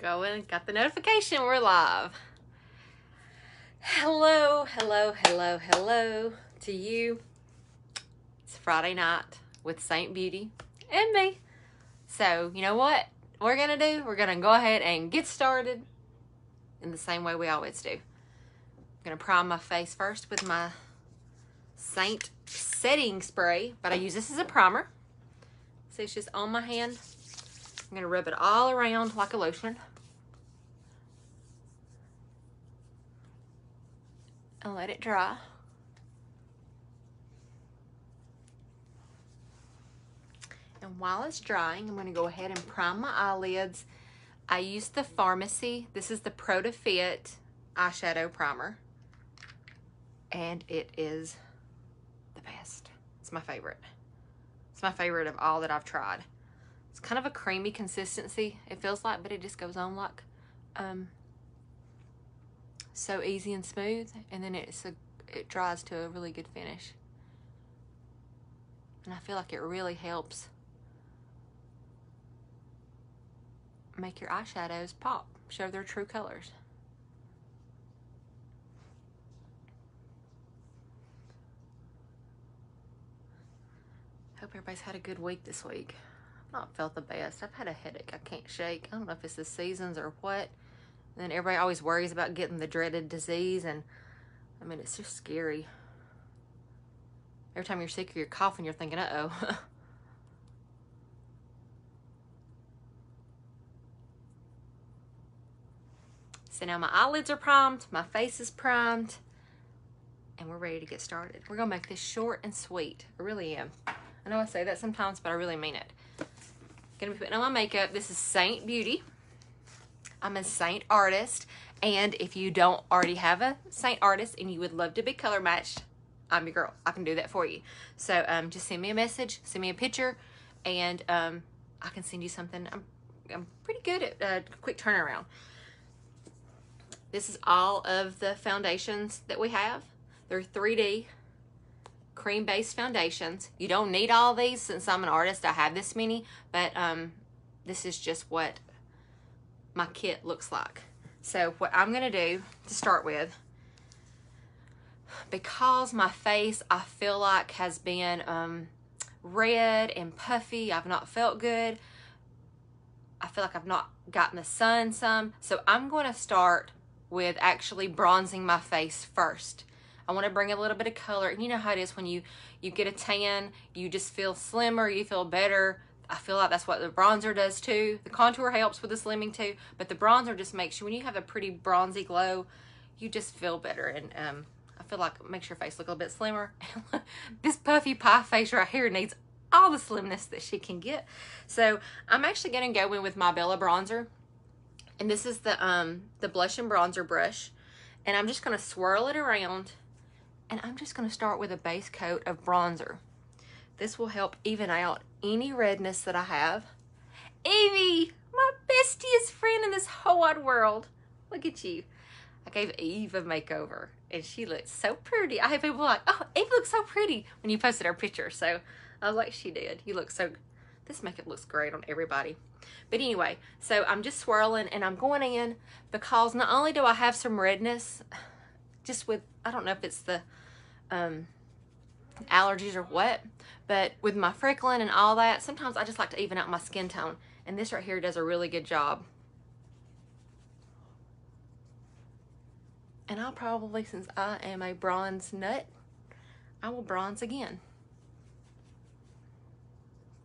Going, got the notification, we're live. Hello, hello, hello, hello to you. It's Friday night with Seint Beauty and me. So, you know what we're gonna do? We're gonna go ahead and get started in the same way we always do. I'm gonna prime my face first with my Seint setting spray, but I use this as a primer. See, it's just on my hand. I'm gonna rub it all around like a lotion. And let it dry. And while it's drying, I'm gonna go ahead and prime my eyelids. I use the Pharmacy. This is the Pro to Fit eyeshadow primer. And it is the best. It's my favorite. It's my favorite of all that I've tried. It's kind of a creamy consistency, it feels like, but it just goes on like so easy and smooth, and then it dries to a really good finish. And I feel like it really helps make your eyeshadows pop, show their true colors. Hope everybody's had a good week this week. I've not felt the best. I've had a headache I can't shake. I don't know if it's the seasons or what. And then everybody always worries about getting the dreaded disease, and I mean, it's just scary. Every time you're sick or you're coughing, you're thinking, uh-oh. So now my eyelids are primed, my face is primed, and we're ready to get started. We're gonna make this short and sweet. I really am. I know I say that sometimes, but I really mean it. Gonna be putting on my makeup. This is Seint Beauty. I'm a Seint artist, and if you don't already have a Seint artist and you would love to be color matched, I'm your girl. I can do that for you. So just send me a message, send me a picture, and I can send you something. I'm pretty good at quick turnaround. This is all of the foundations that we have. They're 3D cream-based foundations. You don't need all these since I'm an artist. I have this many, but this is just what my kit looks like. So what I'm gonna do to start with, because my face I feel like has been red and puffy, I've not felt good, I feel like I've not gotten the sun some, so I'm going to start with actually bronzing my face first. I want to bring a little bit of color, and you know how it is when you get a tan, you just feel slimmer, you feel better. I feel like that's what the bronzer does too. The contour helps with the slimming too, but the bronzer just makes you, when you have a pretty bronzy glow, you just feel better. And I feel like it makes your face look a little bit slimmer. This puffy pie face right here needs all the slimness that she can get. So I'm actually gonna go in with my Bella bronzer, and this is the blush and bronzer brush, and I'm just gonna swirl it around, and I'm just gonna start with a base coat of bronzer. This will help even out any redness that I have. Evie, my bestiest friend in this whole wide world. Look at you. I gave Eve a makeover, and she looks so pretty. I have people like, oh, Eve looks so pretty when you posted her picture. So I was like, she did. You look so, this makeup looks great on everybody. But anyway, so I'm just swirling, and I'm going in because not only do I have some redness, just with, I don't know if it's the allergies or what, but with my freckling and all that, sometimes I just like to even out my skin tone, and this right here does a really good job. And I'll probably, since I am a bronze nut, I will bronze again.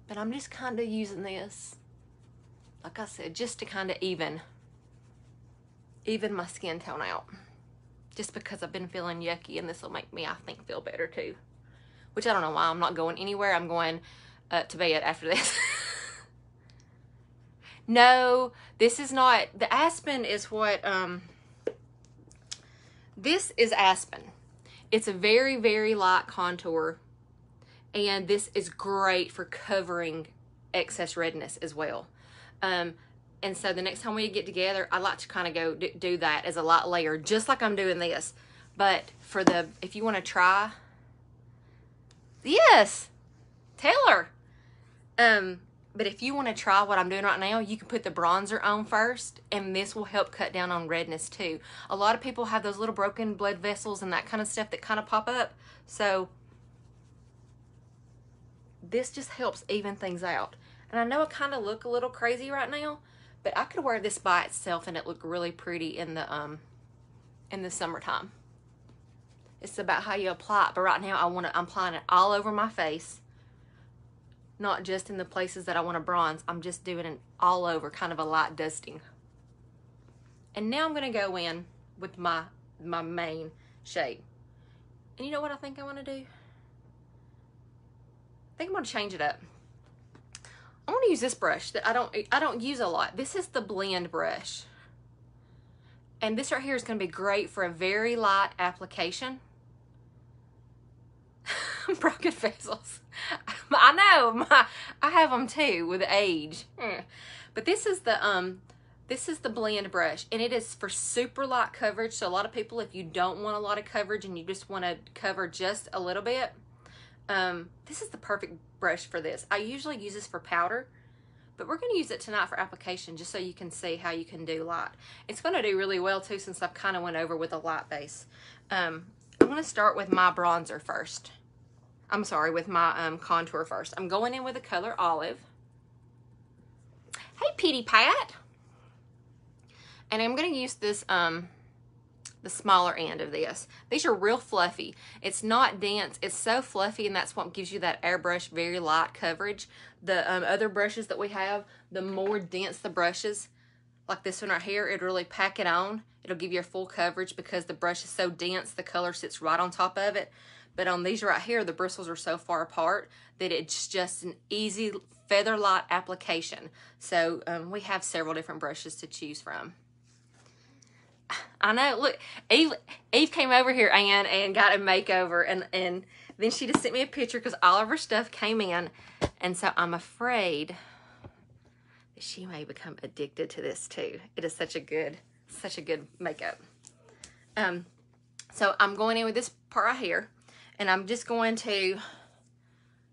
But I'm just kind of using this, like I said, just to kind of even my skin tone out, just because I've been feeling yucky, and this will make me, I think, feel better too. Which I don't know why. I'm not going anywhere. I'm going to bed after this. No, this is not. The Aspen is what, this is Aspen. It's a very, very light contour. And this is great for covering excess redness as well. And so the next time we get together, I like to kind of go do that as a light layer, just like I'm doing this. But for the, if you want to try, yes, Taylor. But if you want to try what I'm doing right now, you can put the bronzer on first, and this will help cut down on redness too. A lot of people have those little broken blood vessels and that kind of stuff that kind of pop up. So this just helps even things out. And I know I kind of look a little crazy right now, but I could wear this by itself and it look really pretty in the summertime. It's about how you apply it. But right now I'm applying it all over my face. Not just in the places that I want to bronze. I'm just doing it all over, kind of a light dusting. And now I'm going to go in with my main shade. And you know what I think I want to do? I think I'm going to change it up. I'm going to use this brush that I don't use a lot. This is the blend brush. And this right here is going to be great for a very light application. Broken vessels. I know, I have them too with age. But this is the blend brush, and it is for super light coverage. So a lot of people, if you don't want a lot of coverage and you just want to cover just a little bit, this is the perfect brush for this. I usually use this for powder, but we're going to use it tonight for application just so you can see how you can do light. It's going to do really well too, since I've kind of went over with a light base. I'm going to start with my bronzer first. I'm sorry, with my contour first. I'm going in with the color Olive. Hey, Petey Pat. And I'm going to use this, the smaller end of this. These are real fluffy. It's not dense. It's so fluffy, and that's what gives you that airbrush very light coverage. The other brushes that we have, the more dense the brushes, like this one right here, it'll really pack it on. It'll give you a full coverage because the brush is so dense, the color sits right on top of it. But on these right here, the bristles are so far apart that it's just an easy feather light application. So we have several different brushes to choose from. I know, look, Eve came over here, Ann, and got a makeover, and then she just sent me a picture because all of her stuff came in. And so I'm afraid that she may become addicted to this too. It is such a good makeup. So I'm going in with this part right here. And I'm just going to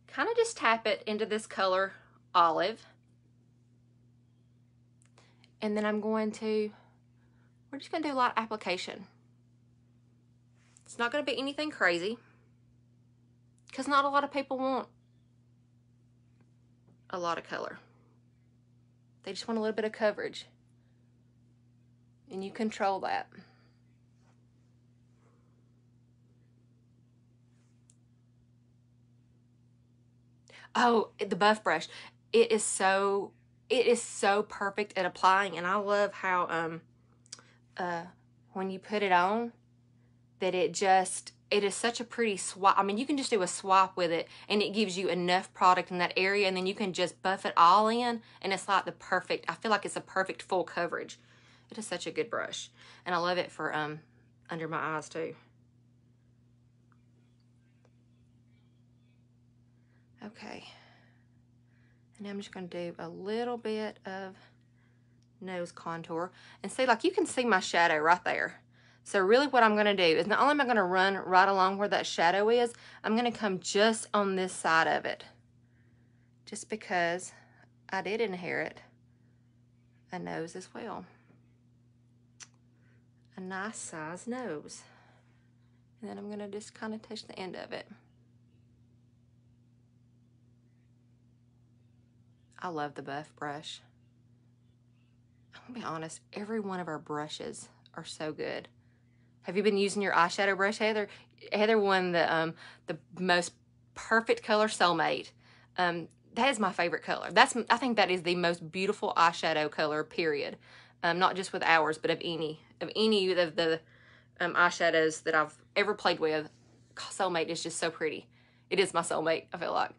kind of just tap it into this color Olive. And then we're just going to do light application. It's not going to be anything crazy, because not a lot of people want a lot of color. They just want a little bit of coverage. And you control that. Oh, the buff brush. It is so perfect at applying, and I love how when you put it on, that it is such a pretty swap. I mean, you can just do a swap with it, and it gives you enough product in that area, and then you can just buff it all in, and it's like I feel like it's a perfect full coverage. It is such a good brush, and I love it for under my eyes too. Okay, and now I'm just going to do a little bit of nose contour. And see, like, you can see my shadow right there. So really what I'm going to do is, not only am I going to run right along where that shadow is, I'm going to come just on this side of it. Just because I did inherit a nose as well. A nice size nose. And then I'm going to just kind of touch the end of it. I love the buff brush. I'm gonna be honest, every one of our brushes are so good. Have you been using your eyeshadow brush, Heather? Heather won the most perfect color, Soulmate. That is my favorite color. I think that is the most beautiful eyeshadow color, period. Not just with ours, but of any of the eyeshadows that I've ever played with. Soulmate is just so pretty. It is my soulmate, I feel like.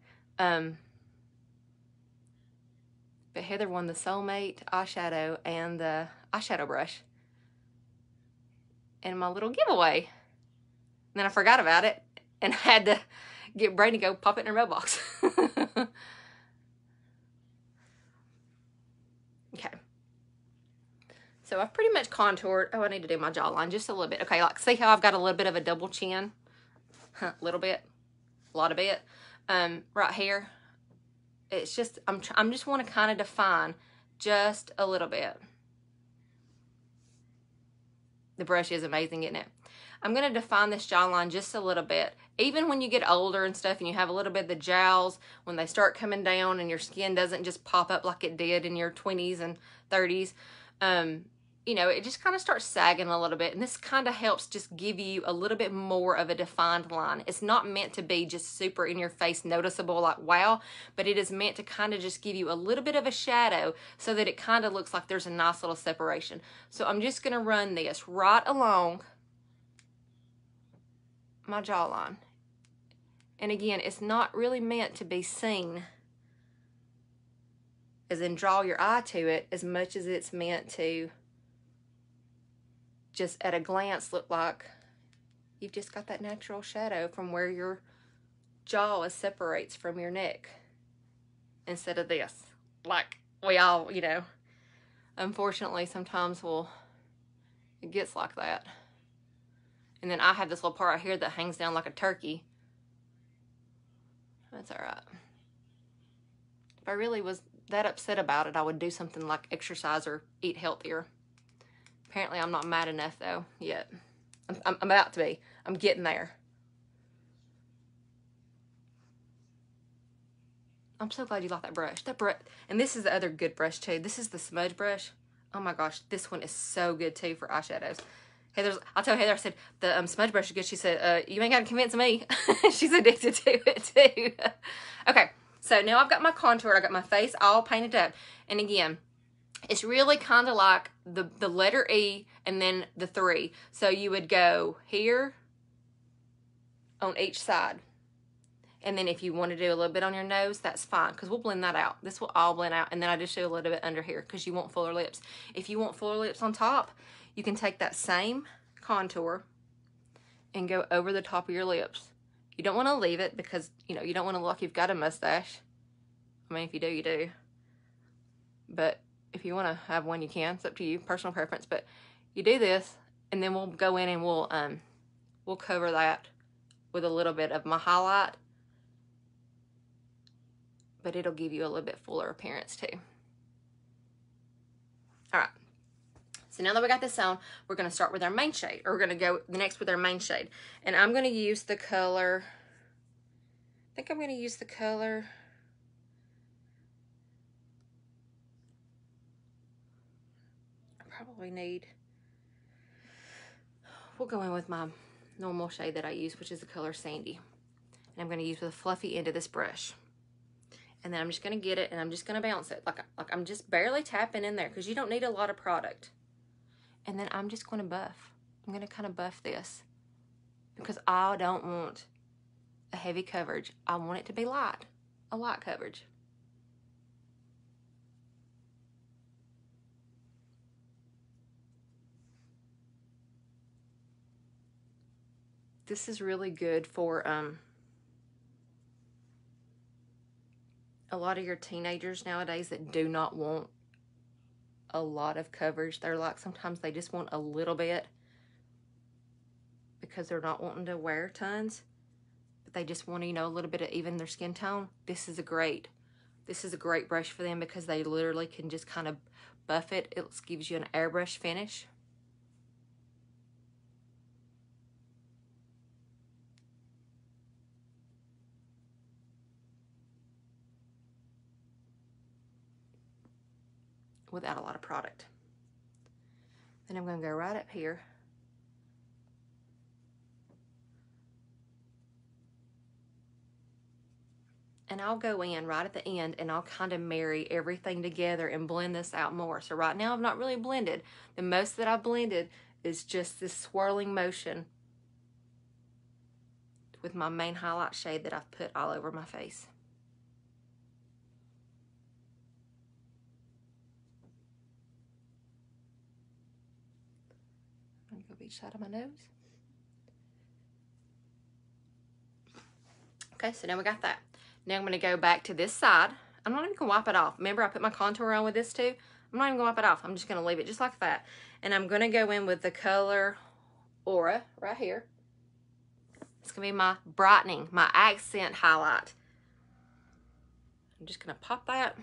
But Heather won the Soulmate eyeshadow and the eyeshadow brush in my little giveaway. And then I forgot about it and had to get Brady to go pop it in her mailbox. Okay. So I've pretty much contoured. Oh, I need to do my jawline just a little bit. Okay, like, see how I've got a little bit of a double chin? A little bit. A lot of it. Right here. it's just, I'm just want to kind of define just a little bit. The brush is amazing, isn't it? I'm going to define this jawline just a little bit. Even when you get older and stuff and you have a little bit of the jowls, when they start coming down and your skin doesn't just pop up like it did in your 20s and 30s, you know, it just kind of starts sagging a little bit. And this kind of helps just give you a little bit more of a defined line. It's not meant to be just super in your face noticeable like wow, but it is meant to kind of just give you a little bit of a shadow so that it kind of looks like there's a nice little separation. So I'm just going to run this right along my jawline. And again, it's not really meant to be seen as in draw your eye to it as much as it's meant to just at a glance look like you've just got that natural shadow from where your jaw separates from your neck instead of this. Like we all, you know, unfortunately sometimes it gets like that. And then I have this little part right here that hangs down like a turkey. That's all right. If I really was that upset about it, I would do something like exercise or eat healthier. Apparently I'm not mad enough though yet. I'm about to be. I'm getting there. I'm so glad you like that brush. And this is the other good brush too. This is the smudge brush. Oh my gosh, this one is so good too for eyeshadows. I'll tell Heather, I said, the smudge brush is good. She said, you ain't got to convince me. She's addicted to it too. Okay, so now I've got my contour. I got my face all painted up. And again, it's really kind of like the letter E and then the 3. So you would go here on each side. And then if you want to do a little bit on your nose, that's fine, because we'll blend that out. This will all blend out. And then I just do a little bit under here because you want fuller lips. If you want fuller lips on top, you can take that same contour and go over the top of your lips. You don't want to leave it because, you know, you don't want to look like you've got a mustache. I mean, if you do, you do. But if you want to have one, you can. It's up to you, personal preference. But you do this, and then we'll go in and we'll cover that with a little bit of my highlight. But it'll give you a little bit fuller appearance too. All right. So now that we got this on, we're going to start with our main shade. Or we're going to go the next with our main shade. And I'm going to use the color, I think I'm going to use the color, I probably need, we'll go in with my normal shade that I use, which is the color Sandy. And I'm going to use the fluffy end of this brush. And then I'm just going to get it and I'm just going to bounce it. Like I'm just barely tapping in there because you don't need a lot of product. And then I'm just going to buff. I'm going to kind of buff this because I don't want a heavy coverage. I want it to be light, a light coverage. This is really good for a lot of your teenagers nowadays that do not want a lot of coverage. They're like, sometimes they just want a little bit because they're not wanting to wear tons, but they just want to, you know, a little bit of even their skin tone. This is a great brush for them because they literally can just kind of buff it. It gives you an airbrush finish. Without a lot of product. Then I'm going to go right up here. And I'll go in right at the end and I'll kind of marry everything together and blend this out more. So right now I've not really blended. The most that I've blended is just this swirling motion with my main highlight shade that I've put all over my face. Each side of my nose. Okay, so now we got that. Now I'm going to go back to this side. I'm not even going to wipe it off. Remember, I put my contour on with this too. I'm not even going to wipe it off. I'm just going to leave it just like that. And I'm going to go in with the color Aura right here. It's going to be my brightening, my accent highlight. I'm just gonna pop that.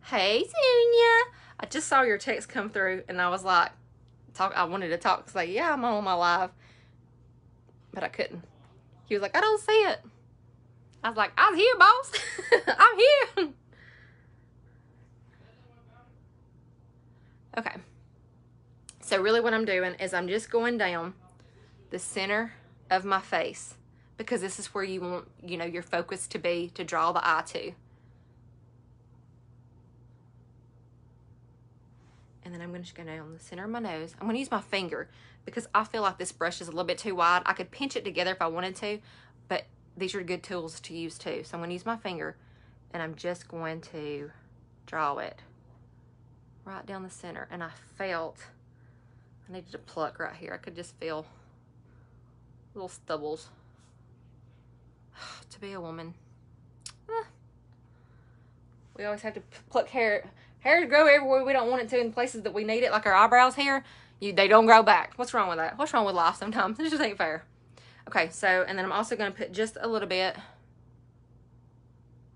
Hey, Sonia. I just saw your text come through and I was like, I wanted to talk, say, yeah, I'm on my live, but I couldn't. He was like, I don't see it. I was like, I'm here, boss. I'm here. Okay. So really what I'm doing is I'm just going down the center of my face because this is where you want, you know, your focus to be, to draw the eye to. And then I'm going to go down the center of my nose. I'm going to use my finger because I feel like this brush is a little bit too wide. I could pinch it together if I wanted to, but these are good tools to use too. So I'm going to use my finger and I'm just going to draw it right down the center. And I felt I needed to pluck right here. I could just feel little stubbles. To be a woman. We always have to pluck hair. Hair grow everywhere we don't want it to in places that we need it, like our eyebrows here. They don't grow back. What's wrong with that? What's wrong with life sometimes? It just ain't fair. Okay, so, and then I'm also going to put just a little bit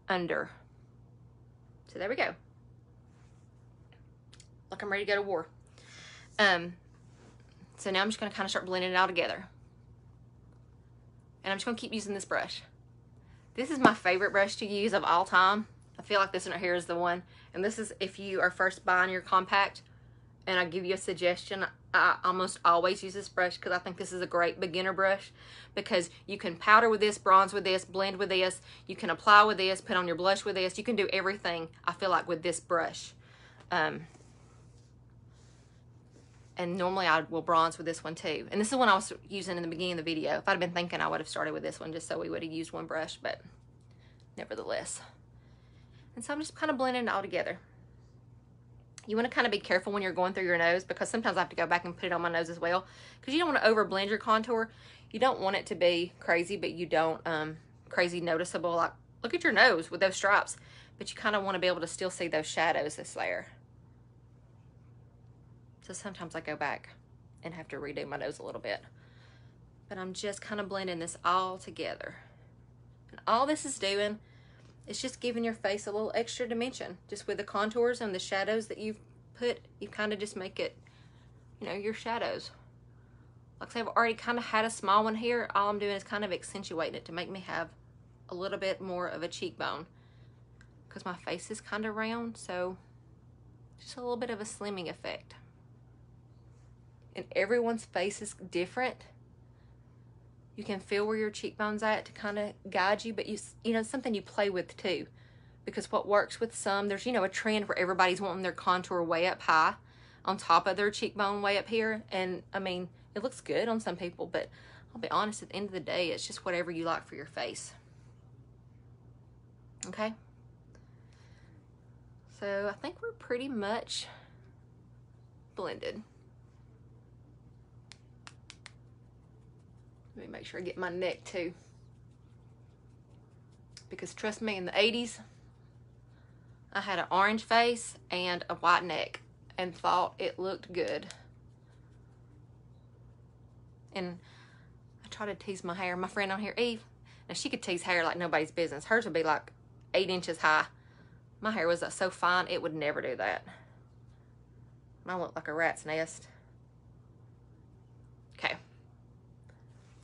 under. So there we go. Like I'm ready to go to war. So now I'm just going to kind of start blending it all together. And I'm just going to keep using this brush. This is my favorite brush to use of all time. I feel like this one right here is the one. And this is if you are first buying your compact. And I give you a suggestion. I almost always use this brush because I think this is a great beginner brush. Because you can powder with this, bronze with this, blend with this. You can apply with this, put on your blush with this. You can do everything, I feel like, with this brush. And normally I will bronze with this one too. And this is one I was using in the beginning of the video. If I'd been thinking, I would have started with this one just so we would have used one brush, but nevertheless. And so I'm just kind of blending it all together. You want to kind of be careful when you're going through your nose because sometimes I have to go back and put it on my nose as well because you don't want to over blend your contour. You don't want it to be crazy, but you don't crazy noticeable. Like, look at your nose with those stripes, but you kind of want to be able to still see those shadows that's there. So sometimes I go back and have to redo my nose a little bit. But I'm just kind of blending this all together. And all this is doing is just giving your face a little extra dimension. Just with the contours and the shadows that you've put, you kind of just make it, you know, your shadows. Like I said, I've already kind of had a small one here. All I'm doing is kind of accentuating it to make me have a little bit more of a cheekbone. Because my face is kind of round, so just a little bit of a slimming effect. And everyone's face is different. You can feel where your cheekbone's at to kind of guide you, but you know, it's something you play with too. Because what works with some, there's, you know, a trend where everybody's wanting their contour way up high on top of their cheekbone way up here. And I mean, it looks good on some people, but I'll be honest, at the end of the day, it's just whatever you like for your face. Okay? So I think we're pretty much blended. Let me make sure I get my neck too. Because trust me, in the 80s, I had an orange face and a white neck and thought it looked good. And I try to tease my hair. My friend on here, Eve, now she could tease hair like nobody's business. Hers would be like 8 inches high. My hair was so fine, it would never do that. Mine looked like a rat's nest. Okay.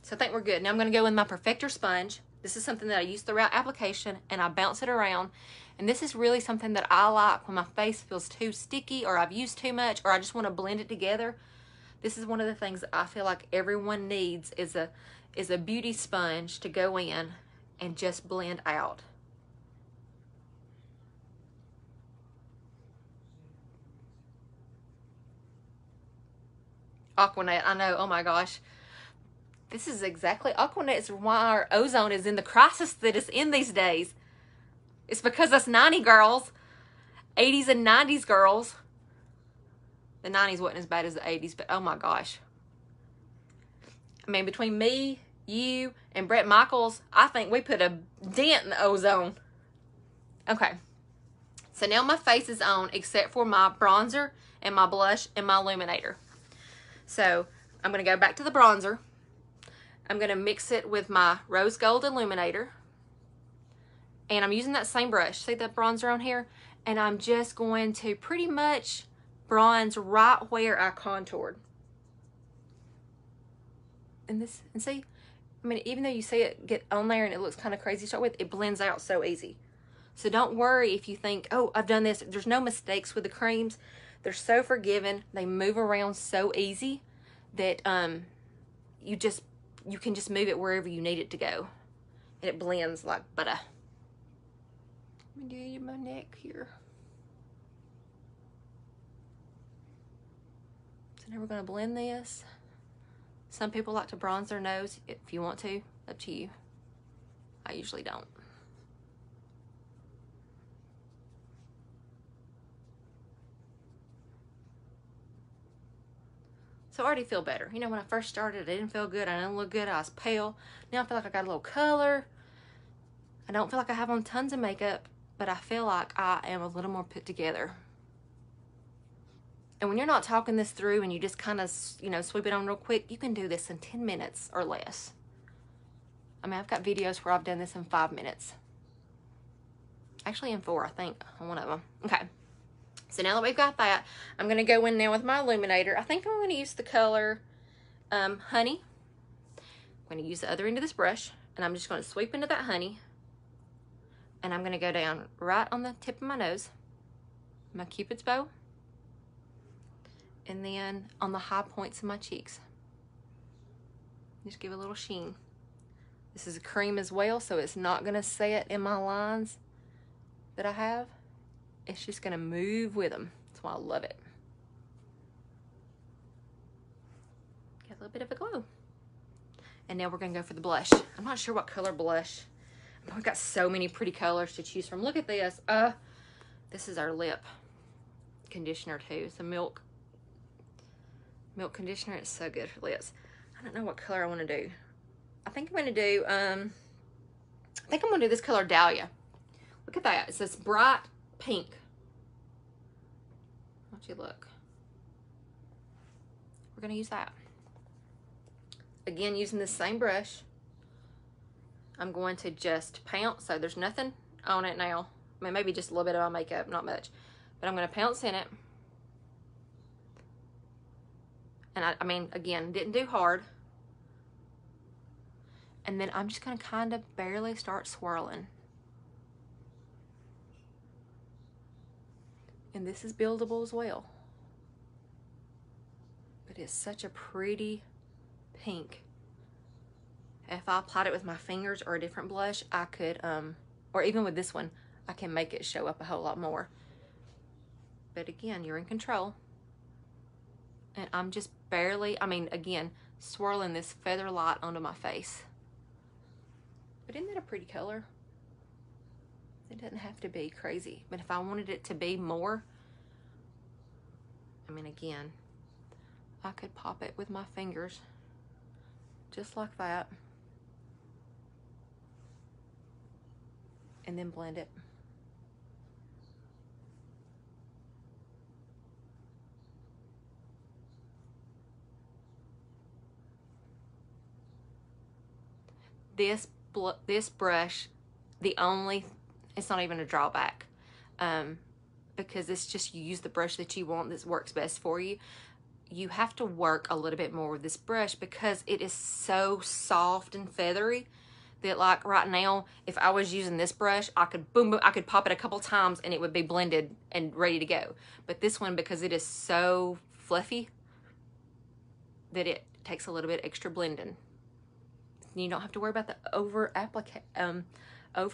So I think we're good. Now I'm going to go in my Perfector sponge. This is something that I use throughout application and I bounce it around. And this is really something that I like when my face feels too sticky or I've used too much or I just want to blend it together. This is one of the things that I feel like everyone needs is a beauty sponge to go in and just blend out. Aquanet, I know, oh my gosh. This is exactly, Aquanet is why our ozone is in the crisis that it's in these days. It's because us 90 girls, 80s and 90s girls, the 90s wasn't as bad as the 80s, but oh my gosh. I mean, between me, you, and Brett Michaels, I think we put a dent in the ozone. Okay. So now my face is on except for my bronzer and my blush and my illuminator. So I'm going to go back to the bronzer. I'm going to mix it with my rose gold illuminator. And I'm using that same brush. See the bronzer on here? And I'm just going to pretty much bronze right where I contoured. And see, I mean, even though you see it get on there and it looks kind of crazy to start with, it blends out so easy. So don't worry if you think, oh, I've done this. There's no mistakes with the creams. They're so forgiving. They move around so easy that you can just move it wherever you need it to go. And it blends like butter. Let me do my neck here. So now we're going to blend this. Some people like to bronze their nose. If you want to, up to you. I usually don't. So I already feel better. You know, when I first started, I didn't feel good. I didn't look good. I was pale. Now I feel like I got a little color. I don't feel like I have on tons of makeup, but I feel like I am a little more put together. And when you're not talking this through and you just kind of, you know, sweep it on real quick, you can do this in 10 minutes or less. I mean, I've got videos where I've done this in 5 minutes. Actually in 4, I think, on one of them. Okay. So now that we've got that, I'm going to go in now with my illuminator. I think I'm going to use the color Honey. I'm going to use the other end of this brush, and I'm just going to sweep into that honey. And I'm going to go down right on the tip of my nose, my Cupid's bow, and then on the high points of my cheeks. Just give a little sheen. This is a cream as well, so it's not going to set in my lines that I have. It's just going to move with them. That's why I love it. Get a little bit of a glow. And now we're going to go for the blush. I'm not sure what color blush. I've got so many pretty colors to choose from. Look at this. This is our lip conditioner too. It's a milk conditioner. It's so good for lips. I don't know what color I want to do. I think I'm going to do, this color Dahlia. Look at that. It's this bright pink. Why don't you look? We're going to use that. Again, using the same brush. I'm going to just pounce, so there's nothing on it now. I mean, maybe just a little bit of my makeup, not much. But I'm going to pounce in it. And I mean, again, didn't do hard. And then I'm just going to kind of barely start swirling. And this is buildable as well. But it's such a pretty pink. If I applied it with my fingers or a different blush, I could, or even with this one, I can make it show up a whole lot more. But again, you're in control. And I'm just barely, I mean, again, swirling this feather light onto my face. But isn't that a pretty color? It doesn't have to be crazy. But if I wanted it to be more, I mean, again, I could pop it with my fingers. Just like that. And then blend it. This brush, it's not even a drawback, because it's just, you use the brush that you want that works best for you. You have to work a little bit more with this brush because it is so soft and feathery that, like right now, if I was using this brush, I could I could pop it a couple times and it would be blended and ready to go. But this one, because it is so fluffy, that it takes a little bit extra blending. You don't have to worry about the over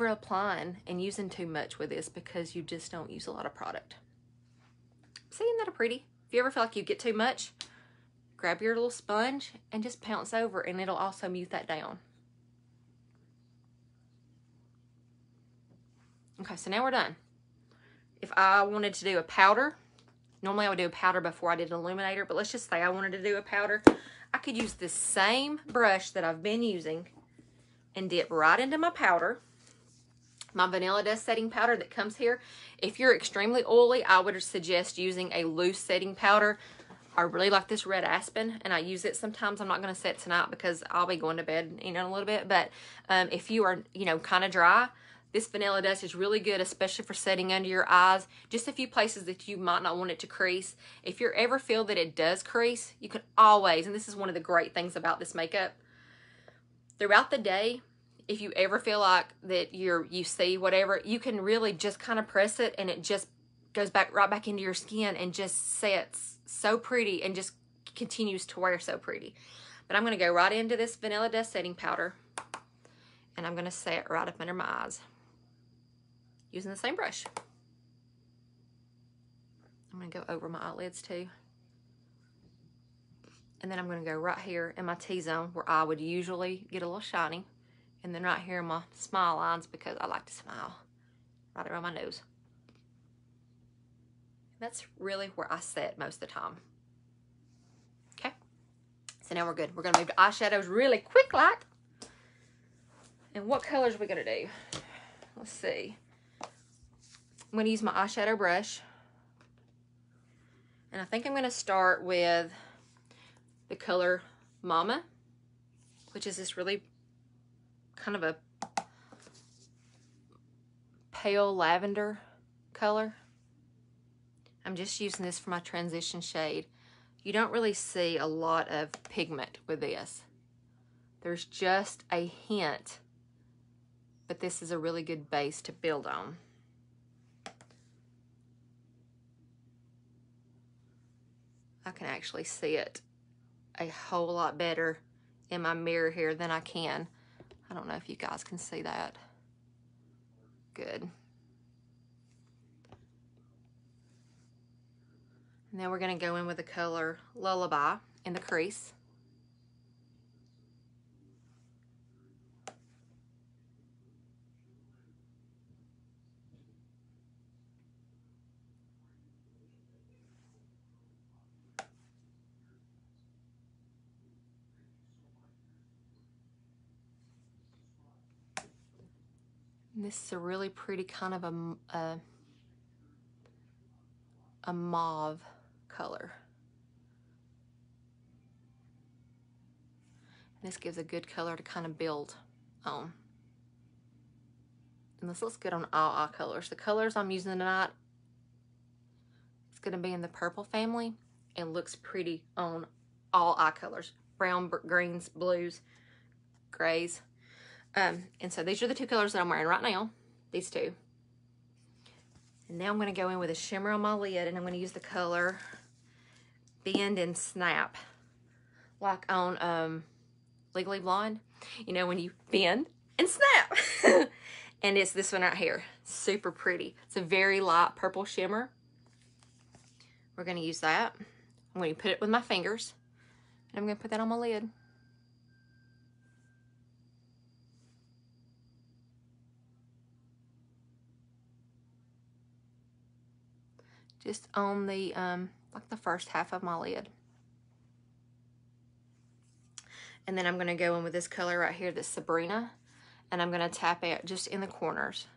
applying and using too much with this because you just don't use a lot of product. See, isn't that a pretty? If you ever feel like you get too much, grab your little sponge and just pounce over, and it'll also mute that down. Okay, so now we're done. If I wanted to do a powder, normally I would do a powder before I did an illuminator, but let's just say I wanted to do a powder. I could use the same brush that I've been using and dip right into my powder. My Vanilla Dust setting powder that comes here. If you're extremely oily, I would suggest using a loose setting powder. I really like this red aspen, and I use it sometimes. I'm not going to set tonight because I'll be going to bed in a little bit. But if you are, kind of dry, this vanilla dust is really good, especially for setting under your eyes. Just a few places that you might not want it to crease. If you ever feel that it does crease, you can always, and this is one of the great things about this makeup, throughout the day, if you ever feel like that you see whatever, you can really just kind of press it, and it just goes right back into your skin and just sets so pretty and just continues to wear so pretty. But I'm going to go right into this vanilla dust setting powder, and I'm going to set it right up under my eyes using the same brush. I'm going to go over my eyelids too. And then I'm going to go right here in my T-zone where I would usually get a little shiny. And then right here in my smile lines, because I like to smile, right around my nose. That's really where I set most of the time. Okay, so now we're good. We're going to move to eyeshadows really quick like. And what colors are we going to do? Let's see. I'm going to use my eyeshadow brush. And I think I'm going to start with the color Mama, which is this really kind of a pale lavender color. I'm just using this for my transition shade. You don't really see a lot of pigment with this. There's just a hint, but this is a really good base to build on. I can actually see it a whole lot better in my mirror here than I can. I don't know if you guys can see that. Good. Now we're going to go in with the color Lullaby in the crease. And this is a really pretty kind of a mauve color. And this gives a good color to kind of build on. And this looks good on all eye colors. The colors I'm using tonight, it's going to be in the purple family and looks pretty on all eye colors. Brown, greens, blues, grays. And so these are the two colors that I'm wearing right now. These two. And now I'm going to go in with a shimmer on my lid, and I'm going to use the color Bend and Snap. Like on Legally Blonde. You know, when you bend and snap. And it's this one right here. Super pretty. It's a very light purple shimmer. We're going to use that. I'm going to put it with my fingers. And I'm going to put that on my lid. Just on the, like the first half of my lid. And then I'm going to go in with this color right here, this Sabrina. And I'm going to tap it just in the corners.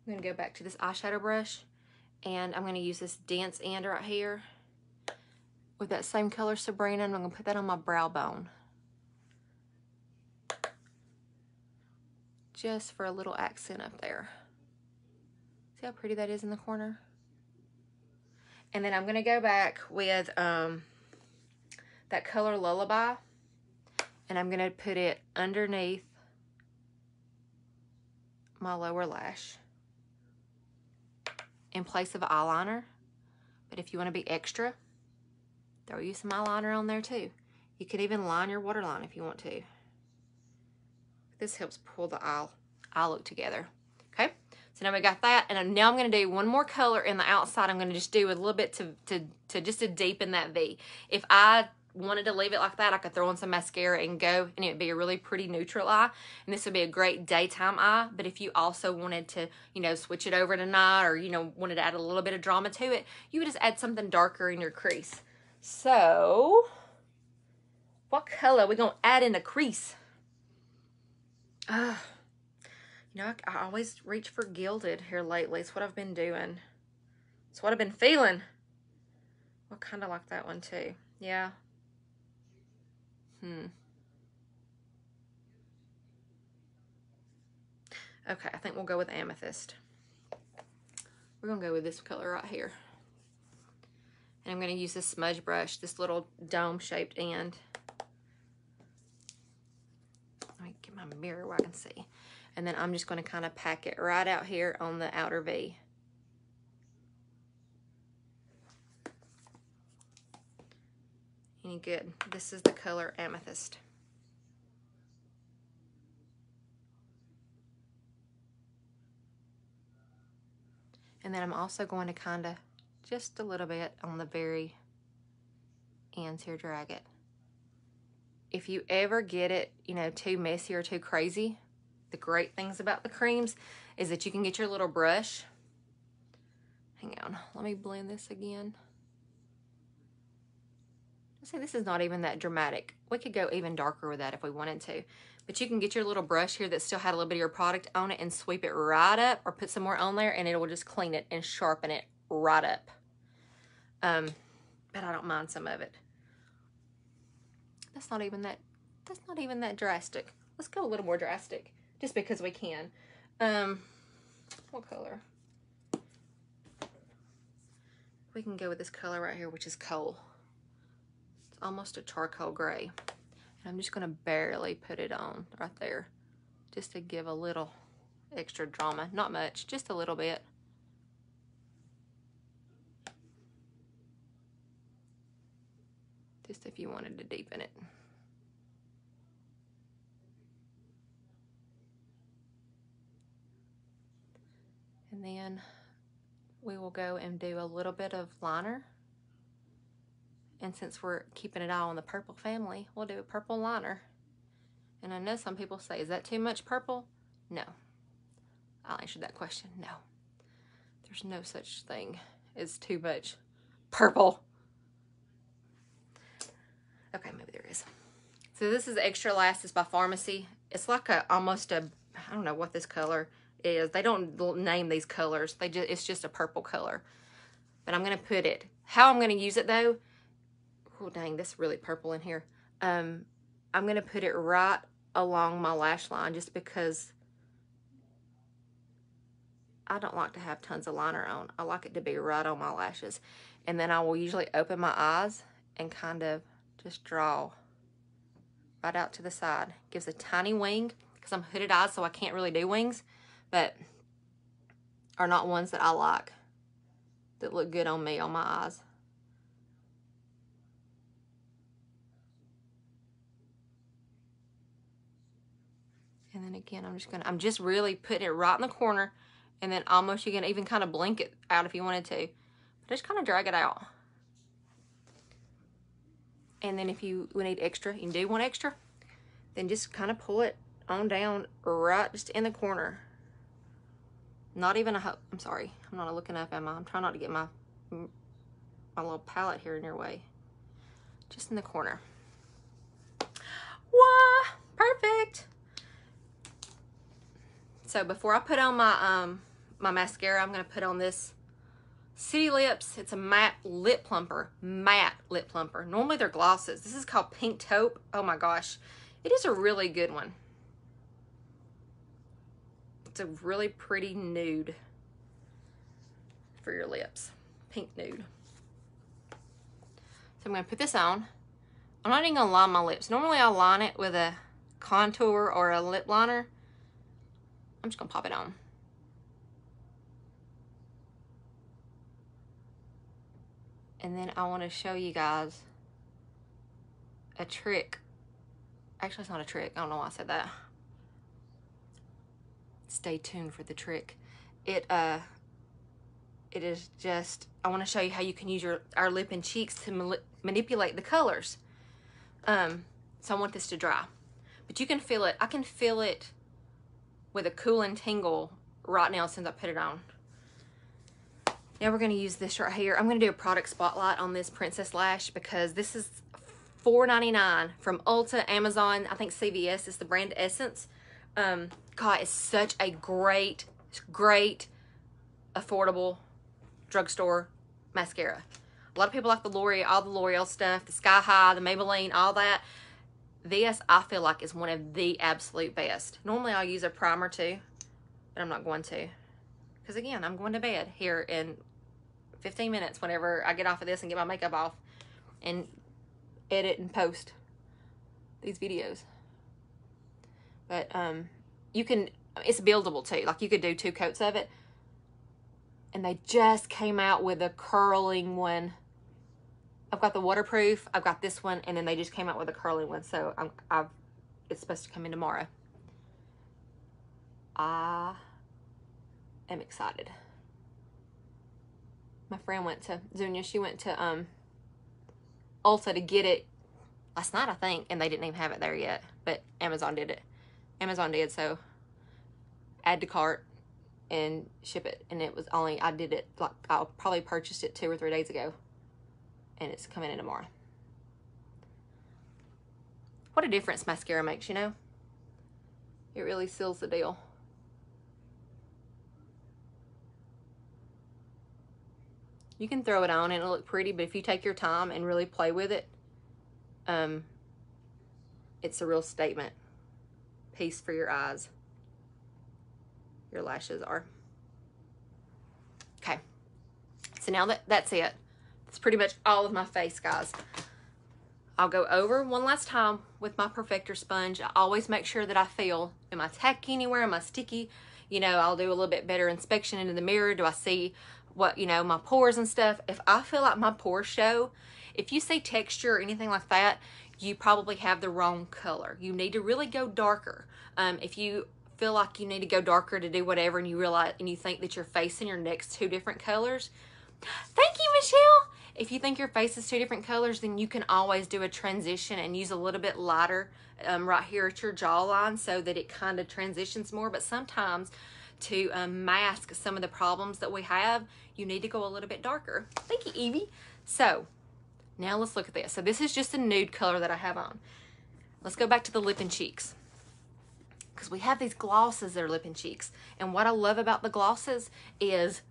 I'm going to go back to this eyeshadow brush. And I'm going to use this Dense End right here. With that same color Sabrina. And I'm going to put that on my brow bone. Just for a little accent up there. See how pretty that is in the corner? And then I'm going to go back with that color Lullaby. And I'm going to put it underneath my lower lash. In place of eyeliner. But if you want to be extra, throw you some eyeliner on there too. You could even line your waterline if you want to. This helps pull the eye look together. Okay, so now we got that, and now I'm going to do one more color in the outside. I'm going to just do a little bit to deepen that V. If I wanted to leave it like that, I could throw on some mascara and go, and it would be a really pretty neutral eye. And this would be a great daytime eye. But if you also wanted to, switch it over tonight, or wanted to add a little bit of drama to it, you would just add something darker in your crease. So, what color are we going to add in the crease? You know, I always reach for gilded here lately. It's what I've been doing. It's what I've been feeling. I kind of like that one too. Yeah. Okay, I think we'll go with amethyst. We're going to go with this color right here. And I'm going to use this smudge brush, this little dome-shaped end. Let me get my mirror where I can see. And then I'm just going to kind of pack it right out here on the outer V. Any good? This is the color amethyst. And then I'm also going to kind of, just a little bit on the very ends here, drag it. If you ever get it, you know, too messy or too crazy, the great things about the creams is that you can get your little brush. Hang on, let me blend this again. See, this is not even that dramatic. We could go even darker with that if we wanted to. But you can get your little brush here that still had a little bit of your product on it and sweep it right up, or put some more on there and it will just clean it and sharpen it right up. But I don't mind some of it. That's not even that drastic. Let's go a little more drastic, just because we can. What color? We can go with this color right here, which is coal. It's almost a charcoal gray. And I'm just going to barely put it on right there, just to give a little extra drama. Not much, just a little bit. Just if you wanted to deepen it. And then we will go and do a little bit of liner. And since we're keeping it all in the purple family, we'll do a purple liner. And I know some people say, is that too much purple? No. I'll answer that question. No. There's no such thing as too much purple. Okay, maybe there is. So this is Extra Last. It's by Pharmacy. It's like almost a, I don't know what this color is. They don't name these colors. It's just a purple color. But I'm going to put it. How I'm going to use it though, oh dang, this is really purple in here. I'm going to put it right along my lash line, just because I don't like to have tons of liner on. I like it to be right on my lashes. And then I will usually open my eyes and kind of just draw right out to the side. Gives a tiny wing, because I'm hooded eyes, so I can't really do wings, but are not ones that I like, that look good on me, on my eyes. And then again, I'm just really putting it right in the corner, and then almost you can even kind of blink it out if you wanted to. But just kind of drag it out. And then if you need extra, you do want extra, then just kind of pull it on down right just in the corner. Not even I'm sorry, I'm not looking up, am I? I'm trying not to get my little palette here in your way. Just in the corner. Wah! Perfect! So before I put on my my mascara, I'm going to put on this City Lips. It's a matte lip plumper. Matte lip plumper. Normally they're glosses. This is called Pink Taupe. Oh my gosh. It is a really good one. It's a really pretty nude for your lips. Pink nude. So I'm going to put this on. I'm not even going to line my lips. Normally I line it with a contour or a lip liner. I'm just going to pop it on. And then I want to show you guys a trick. Actually, it's not a trick. I don't know why I said that. Stay tuned for the trick. It is just, I want to show you how you can use our lip and cheeks to manipulate the colors. So I want this to dry. But you can feel it. I can feel it with a cool and tingle right now since I put it on. Now we're going to use this right here. I'm going to do a product spotlight on this Princess Lash, because this is $4.99 from Ulta, Amazon, I think CVS is the brand Essence. God, it's such a great affordable drugstore mascara. A lot of people like the L'Oreal, all the L'Oreal stuff, the Sky High, the Maybelline, all that. This, I feel like, is one of the absolute best. Normally, I'll use a primer too, but I'm not going to. Because, again, I'm going to bed here in 15 minutes whenever I get off of this and get my makeup off and edit and post these videos. But you can, it's buildable too. Like, you could do 2 coats of it. And they just came out with a curling one. I've got the waterproof, I've got this one, and then they just came out with a curling one. So it's supposed to come in tomorrow. I am excited. My friend went to, Zunia, she went to Ulta to get it last night, I think, and they didn't even have it there yet. But Amazon did it. Amazon did, so add to cart and ship it. And it was only, I did it, like, I probably purchased it 2 or 3 days ago. And it's coming in tomorrow. What a difference mascara makes, you know? It really seals the deal. You can throw it on and it'll look pretty, but if you take your time and really play with it, it's a real statement piece for your eyes. Your lashes are. Okay. So now that's it. It's pretty much all of my face, guys. I'll go over one last time with my Perfector sponge. I always make sure that I feel, am I tacky anywhere? Am I sticky? You know, I'll do a little bit better inspection into the mirror. Do I see what, you know, my pores and stuff? If I feel like my pores show, if you see texture or anything like that, you probably have the wrong color. You need to really go darker. If you feel like you need to go darker to do whatever and you realize and you think that your face and your neck's 2 different colors, thank you, Michelle. If you think your face is 2 different colors, then you can always do a transition and use a little bit lighter right here at your jawline so that it kind of transitions more. But sometimes to mask some of the problems that we have, you need to go a little bit darker. Thank you, Evie. So now let's look at this. So this is just a nude color that I have on. Let's go back to the lip and cheeks, because we have these glosses that are lip and cheeks. And what I love about the glosses is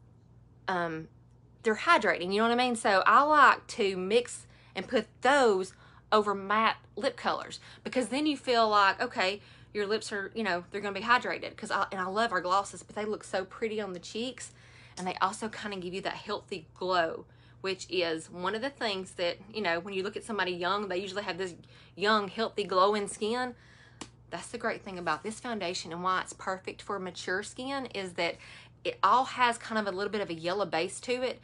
they're hydrating, you know what I mean? So I like to mix and put those over matte lip colors, because then you feel like, okay, your lips are, you know, they're going to be hydrated. And I love our glosses, but they look so pretty on the cheeks, and they also kind of give you that healthy glow, which is one of the things that, you know, when you look at somebody young, they usually have this young, healthy, glowing skin. That's the great thing about this foundation, and why it's perfect for mature skin, is that it all has kind of a little bit of a yellow base to it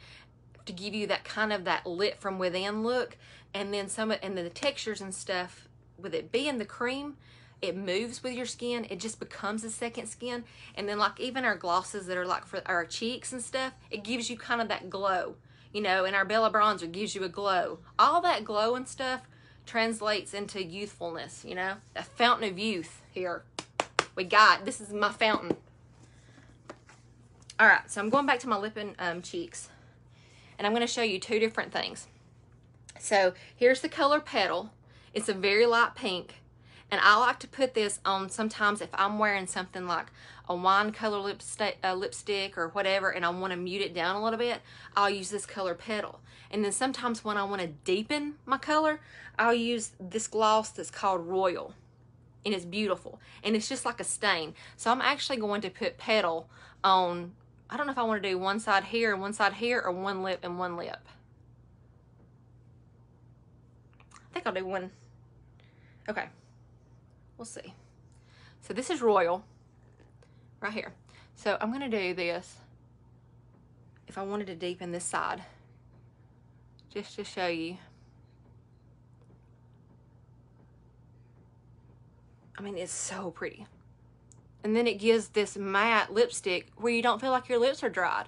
to give you that kind of that lit from within look. And then the textures and stuff, with it being the cream, it moves with your skin. It just becomes a second skin. And then, like, even our glosses that are like for our cheeks and stuff, it gives you kind of that glow, you know, and our Bella bronzer gives you a glow. All that glow and stuff translates into youthfulness, you know, a fountain of youth here. This is my fountain. All right, so I'm going back to my lip and cheeks, and I'm going to show you 2 different things. So here's the color Petal. It's a very light pink, and I like to put this on sometimes if I'm wearing something like a wine color lipstick or whatever, and I want to mute it down a little bit, I'll use this color Petal. And then sometimes when I want to deepen my color, I'll use this gloss that's called Royal, and it's beautiful, and it's just like a stain. So I'm actually going to put Petal on, I don't know if I want to do one side here and one side here, or one lip and one lip. I think I'll do one. Okay, we'll see. So this is Royal right here. So I'm going to do this if I wanted to deepen this side, just to show you. I mean, it's so pretty. And then it gives this matte lipstick where you don't feel like your lips are dried.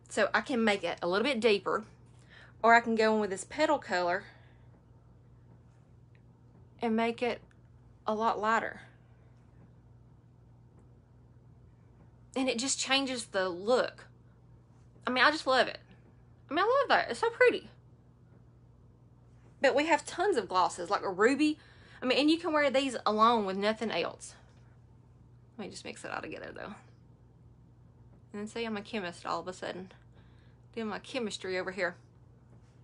So I can make it a little bit deeper, or I can go in with this Petal color and make it a lot lighter. And it just changes the look. I mean, I just love it. I love that. It's so pretty. But we have tons of glosses, like a ruby. I mean, and you can wear these alone with nothing else. Let me just mix it all together though. And then see, I'm a chemist all of a sudden. Doing my chemistry over here.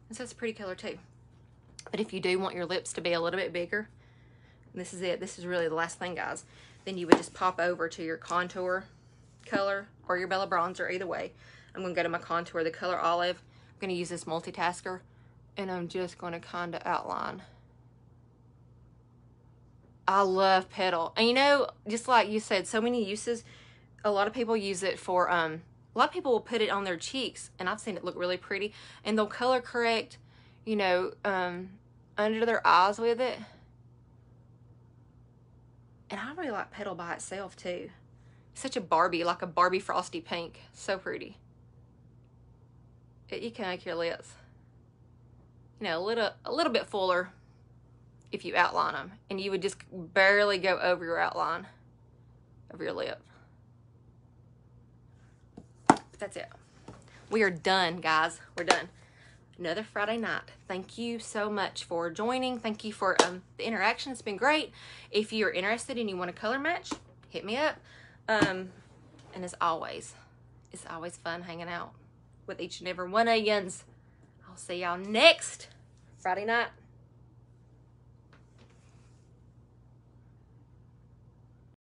And so it's a pretty color too. But if you do want your lips to be a little bit bigger, this is it. This is really the last thing, guys. Then you would just pop over to your contour color or your Bella bronzer, either way. I'm going to go to my contour, the color olive. I'm going to use this multitasker, and I'm just going to kind of outline. I love Petal. And you know, just like you said, so many uses. A lot of people use it for, a lot of people will put it on their cheeks, and I've seen it look really pretty. And they'll color correct, you know, under their eyes with it. And I really like Petal by itself too. Such a Barbie, like a Barbie frosty pink. So pretty. You can make your lips, you know, a little bit fuller if you outline them. And you would just barely go over your outline of your lip. But that's it. We are done, guys. We're done. Another Friday night. Thank you so much for joining. Thank you for the interaction. It's been great. If you're interested and you want a color match, hit me up. And as always, it's always fun hanging out with each and every one of yous. I'll see y'all next Friday night.